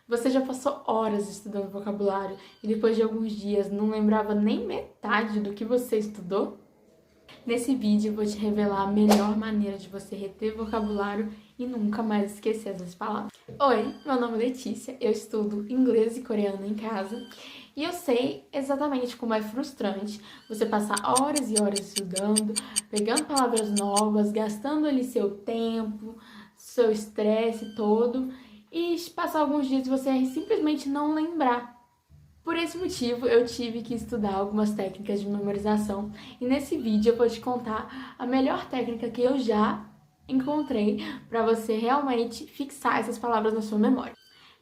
Você já passou horas estudando vocabulário e depois de alguns dias não lembrava nem metade do que você estudou? Nesse vídeo eu vou te revelar a melhor maneira de você reter vocabulário e nunca mais esquecer essas palavras. Oi, meu nome é Letícia, eu estudo inglês e coreano em casa e eu sei exatamente como é frustrante você passar horas e horas estudando, pegando palavras novas, gastando ali seu tempo, seu estresse todo e passar alguns dias e você simplesmente não lembrar. Por esse motivo, eu tive que estudar algumas técnicas de memorização e nesse vídeo eu vou te contar a melhor técnica que eu já encontrei para você realmente fixar essas palavras na sua memória.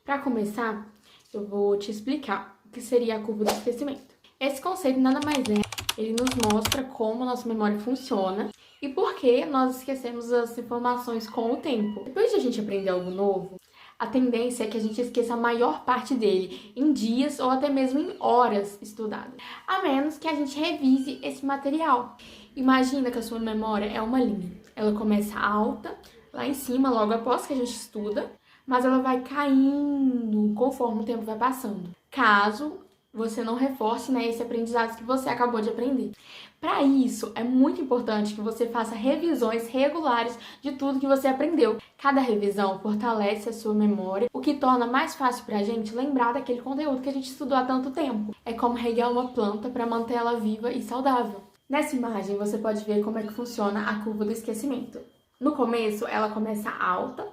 Para começar, eu vou te explicar o que seria a curva do esquecimento. Esse conceito nada mais é, ele nos mostra como a nossa memória funciona e por que nós esquecemos as informações com o tempo. Depois de a gente aprender algo novo, a tendência é que a gente esqueça a maior parte dele em dias ou até mesmo em horas estudadas, a menos que a gente revise esse material. Imagina que a sua memória é uma linha. Ela começa alta, lá em cima, logo após que a gente estuda, mas ela vai caindo conforme o tempo vai passando, caso você não reforce, esse aprendizado que você acabou de aprender. Para isso, é muito importante que você faça revisões regulares de tudo que você aprendeu. Cada revisão fortalece a sua memória, o que torna mais fácil para a gente lembrar daquele conteúdo que a gente estudou há tanto tempo. É como regar uma planta para manter ela viva e saudável. Nessa imagem, você pode ver como é que funciona a curva do esquecimento. No começo, ela começa alta,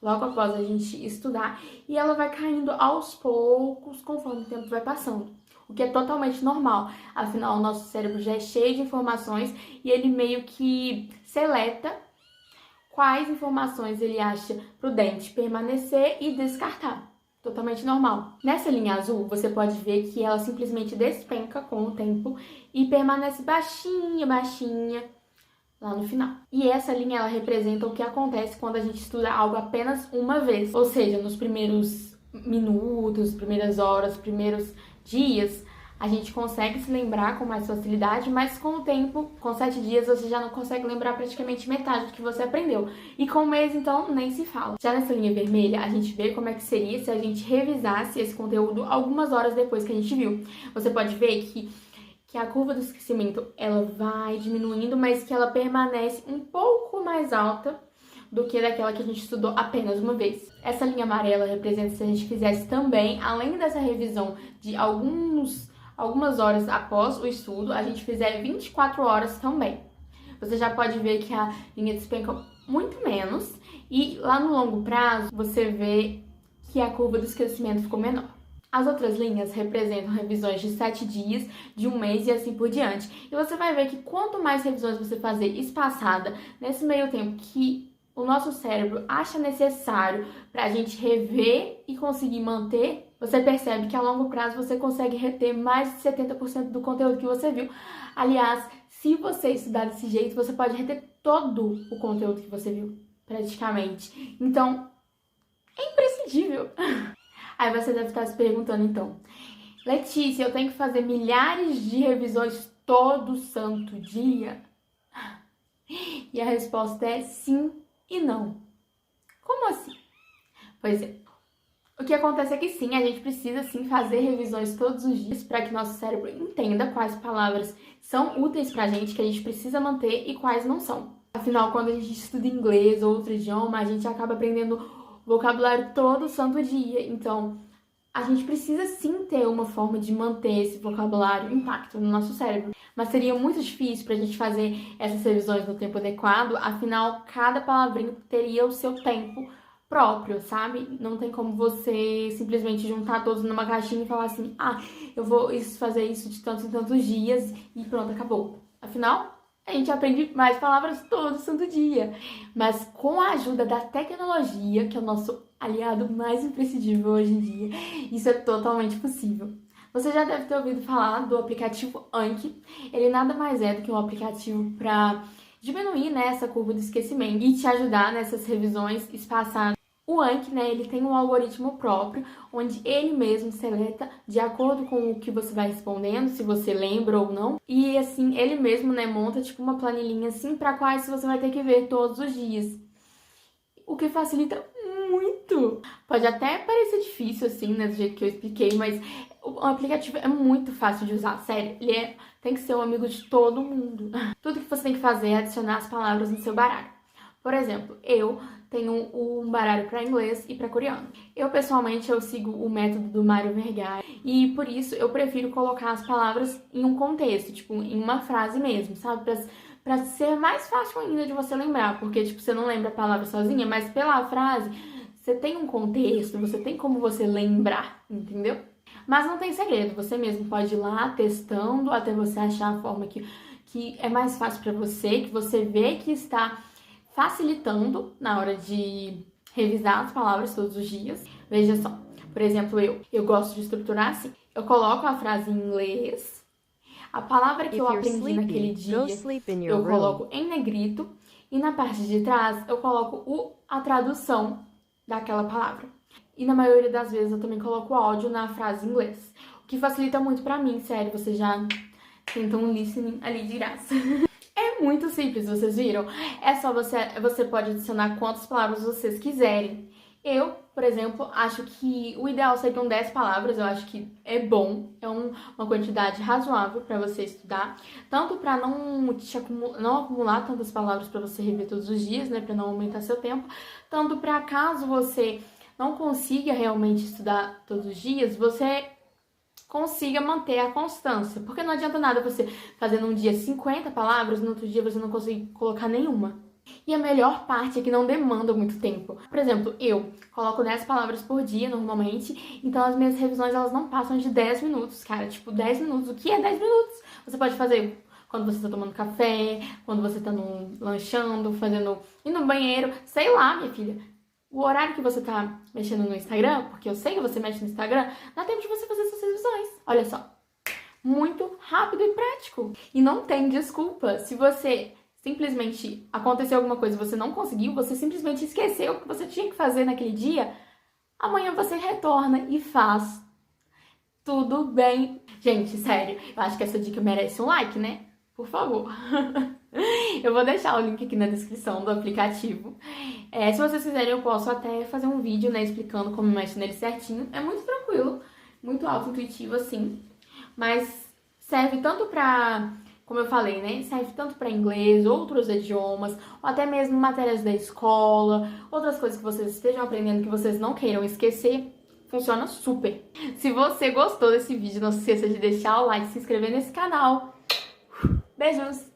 logo após a gente estudar, e ela vai caindo aos poucos conforme o tempo vai passando, o que é totalmente normal, afinal o nosso cérebro já é cheio de informações e ele meio que seleta quais informações ele acha prudente permanecer e descartar. Totalmente normal. Nessa linha azul, você pode ver que ela simplesmente despenca com o tempo e permanece baixinha, baixinha, lá no final. E essa linha, ela representa o que acontece quando a gente estuda algo apenas uma vez. Ou seja, nos primeiros minutos, primeiras horas, primeiros dias, a gente consegue se lembrar com mais facilidade, mas com o tempo, com 7 dias, você já não consegue lembrar praticamente metade do que você aprendeu. E com um mês, então, nem se fala. Já nessa linha vermelha, a gente vê como é que seria se a gente revisasse esse conteúdo algumas horas depois que a gente viu. Você pode ver que a curva do esquecimento, ela vai diminuindo, mas que ela permanece um pouco mais alta do que daquela que a gente estudou apenas uma vez. Essa linha amarela representa se a gente fizesse também, além dessa revisão de algumas horas após o estudo, a gente fizer 24 horas também. Você já pode ver que a linha despenca muito menos e lá no longo prazo você vê que a curva do esquecimento ficou menor. As outras linhas representam revisões de 7 dias, de um mês e assim por diante. E você vai ver que quanto mais revisões você fazer espaçada, nesse meio tempo que o nosso cérebro acha necessário para a gente rever e conseguir manter, você percebe que a longo prazo você consegue reter mais de 70% do conteúdo que você viu. Aliás, se você estudar desse jeito, você pode reter todo o conteúdo que você viu, praticamente. Então, é imprescindível. Aí você deve estar se perguntando, então, Letícia, eu tenho que fazer milhares de revisões todo santo dia? E a resposta é sim e não. Como assim? Pois é. O que acontece é que sim, a gente precisa sim fazer revisões todos os dias para que nosso cérebro entenda quais palavras são úteis pra gente, que a gente precisa manter e quais não são. Afinal, quando a gente estuda inglês ou outro idioma, a gente acaba aprendendo vocabulário todo santo dia, então a gente precisa sim ter uma forma de manter esse vocabulário intacto no nosso cérebro. Mas seria muito difícil pra gente fazer essas revisões no tempo adequado, afinal, cada palavrinha teria o seu tempo próprio, sabe? Não tem como você simplesmente juntar todos numa caixinha e falar assim, eu vou fazer isso de tantos em tantos dias e pronto, acabou. Afinal, a gente aprende mais palavras todo santo dia. Mas com a ajuda da tecnologia, que é o nosso aliado mais imprescindível hoje em dia, isso é totalmente possível. Você já deve ter ouvido falar do aplicativo Anki. Ele nada mais é do que um aplicativo para diminuir essa curva do esquecimento e te ajudar nessas revisões espaçadas. O Anki, ele tem um algoritmo próprio, onde ele mesmo seleta de acordo com o que você vai respondendo, se você lembra ou não. E assim, ele mesmo, monta tipo uma planilhinha assim para quais você vai ter que ver todos os dias. O que facilita muito muito! Pode até parecer difícil, assim, né, do jeito que eu expliquei, mas o aplicativo é muito fácil de usar, sério. Tem que ser um amigo de todo mundo. Tudo que você tem que fazer é adicionar as palavras no seu baralho. Por exemplo, eu tenho um baralho para inglês e para coreano. Pessoalmente, eu sigo o método do Mário Vergara e, por isso, eu prefiro colocar as palavras em um contexto, tipo, em uma frase mesmo, sabe? Pra ser mais fácil ainda de você lembrar, porque, tipo, você não lembra a palavra sozinha, mas pela frase, você tem um contexto, você tem como você lembrar, entendeu? Mas não tem segredo, você mesmo pode ir lá testando até você achar a forma que é mais fácil para você, que você vê que está facilitando na hora de revisar as palavras todos os dias. Veja só, por exemplo, eu gosto de estruturar assim. Eu coloco a frase em inglês, a palavra que eu aprendi naquele dia, eu coloco em negrito, e na parte de trás eu coloco a tradução daquela palavra. E na maioria das vezes eu também coloco áudio na frase em inglês, o que facilita muito pra mim, sério, você já tenta um listening ali de graça. É muito simples, vocês viram? É só você pode adicionar quantas palavras vocês quiserem. Eu, por exemplo, acho que o ideal seriam 10 palavras, eu acho que é bom, é uma quantidade razoável para você estudar, tanto para não acumular tantas palavras para você rever todos os dias, né, para não aumentar seu tempo, tanto para caso você não consiga realmente estudar todos os dias, você consiga manter a constância. Porque não adianta nada você fazer num dia 50 palavras, no outro dia você não conseguir colocar nenhuma. E a melhor parte é que não demanda muito tempo. Por exemplo, eu coloco 10 palavras por dia normalmente, então as minhas revisões elas não passam de 10 minutos, cara. Tipo, 10 minutos. O que é 10 minutos? Você pode fazer quando você tá tomando café, quando você tá lanchando, indo no banheiro, sei lá, minha filha. O horário que você tá mexendo no Instagram, porque eu sei que você mexe no Instagram, dá tempo de você fazer suas revisões. Olha só, muito rápido e prático. E não tem desculpa. Se você simplesmente aconteceu alguma coisa e você não conseguiu, você simplesmente esqueceu o que você tinha que fazer naquele dia, amanhã você retorna e faz. Tudo bem. Gente, sério, eu acho que essa dica merece um like, né? Por favor. Eu vou deixar o link aqui na descrição do aplicativo. Se vocês quiserem, eu posso até fazer um vídeo, né, explicando como mexe nele certinho. É muito tranquilo, muito auto-intuitivo, assim. Mas serve tanto pra, como eu falei, né, serve tanto pra inglês, outros idiomas, ou até mesmo matérias da escola, outras coisas que vocês estejam aprendendo que vocês não queiram esquecer. Funciona super. Se você gostou desse vídeo, não se esqueça de deixar o like, se inscrever nesse canal. Beijos!